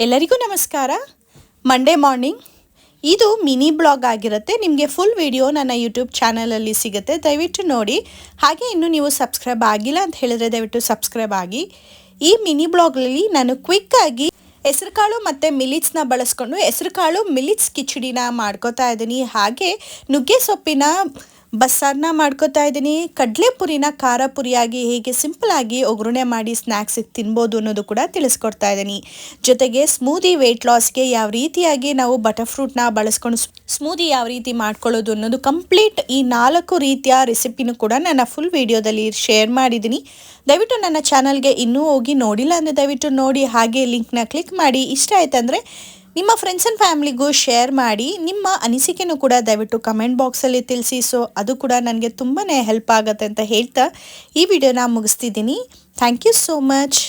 ಎಲ್ಲರಿಗೂ ನಮಸ್ಕಾರ. Monday morning ಇದು ಮಿನಿ ಬ್ಲಾಗ್ ಆಗಿರುತ್ತೆ. ನಿಮಗೆ ಫುಲ್ ವಿಡಿಯೋ ನನ್ನ ಯೂಟ್ಯೂಬ್ ಚಾನಲಲ್ಲಿ ಸಿಗುತ್ತೆ, ದಯವಿಟ್ಟು ನೋಡಿ. ಹಾಗೆ ಇನ್ನೂ ನೀವು ಸಬ್ಸ್ಕ್ರೈಬ್ ಆಗಿಲ್ಲ ಅಂತ ಹೇಳಿದ್ರೆ ದಯವಿಟ್ಟು ಸಬ್ಸ್ಕ್ರೈಬ್ ಆಗಿ. ಈ ಮಿನಿ ಬ್ಲಾಗಲ್ಲಿ ನಾನು ಕ್ವಿಕ್ಕಾಗಿ ಹೆಸರುಕಾಳು ಮತ್ತು ಮಿಲಿಟ್ಸ್ನ ಬಳಸ್ಕೊಂಡು ಹೆಸರುಕಾಳು ಮಿಲಿಟ್ಸ್ ಕಿಚಡಿನ ಮಾಡ್ಕೋತಾ ಇದ್ದೀನಿ. ಹಾಗೆ ನುಗ್ಗೆ ಸೊಪ್ಪಿನ ಬಸ್ಸಾರನ್ನ ಮಾಡ್ಕೋತಾ ಇದ್ದೀನಿ. ಕಡಲೆಪುರಿನ ಖಾರ ಪುರಿಯಾಗಿ ಹೇಗೆ ಸಿಂಪಲಾಗಿ ಒಗ್ಗರಣೆ ಮಾಡಿ ಸ್ನ್ಯಾಕ್ಸಿಗೆ ತಿನ್ಬೋದು ಅನ್ನೋದು ಕೂಡ ತಿಳಿಸ್ಕೊಡ್ತಾ ಇದ್ದೀನಿ. ಜೊತೆಗೆ ಸ್ಮೂದಿ ವೆಯ್ಟ್ ಲಾಸ್ಗೆ ಯಾವ ರೀತಿಯಾಗಿ ನಾವು ಬಟರ್ ಫ್ರೂಟ್ನ ಬಳಸ್ಕೊಂಡು ಸ್ಮೂದಿ ಯಾವ ರೀತಿ ಮಾಡ್ಕೊಳ್ಳೋದು ಅನ್ನೋದು ಕಂಪ್ಲೀಟ್ ಈ 4 ರೀತಿಯ ರೆಸಿಪಿನೂ ಕೂಡ ನನ್ನ ಫುಲ್ ವಿಡಿಯೋದಲ್ಲಿ ಶೇರ್ ಮಾಡಿದ್ದೀನಿ. ದಯವಿಟ್ಟು ನನ್ನ ಚಾನಲ್ಗೆ ಇನ್ನೂ ಹೋಗಿ ನೋಡಿಲ್ಲ ಅಂದರೆ ದಯವಿಟ್ಟು ನೋಡಿ. ಹಾಗೆ ಲಿಂಕ್ನ ಕ್ಲಿಕ್ ಮಾಡಿ. ಇಷ್ಟ ಆಯ್ತಂದರೆ ನಿಮ್ಮ ಫ್ರೆಂಡ್ಸ್ ಆ್ಯಂಡ್ ಫ್ಯಾಮ್ಲಿಗೂ ಶೇರ್ ಮಾಡಿ. ನಿಮ್ಮ ಅನಿಸಿಕೆನೂ ಕೂಡ ದಯವಿಟ್ಟು ಕಮೆಂಟ್ ಬಾಕ್ಸಲ್ಲಿ ತಿಳಿಸಿ. ಸೊ ಅದು ಕೂಡ ನನಗೆ ತುಂಬಾ ಹೆಲ್ಪ್ ಆಗುತ್ತೆ ಅಂತ ಹೇಳ್ತಾ ಈ ವಿಡಿಯೋನ ಮುಗಿಸ್ತಿದ್ದೀನಿ. Thank you so much.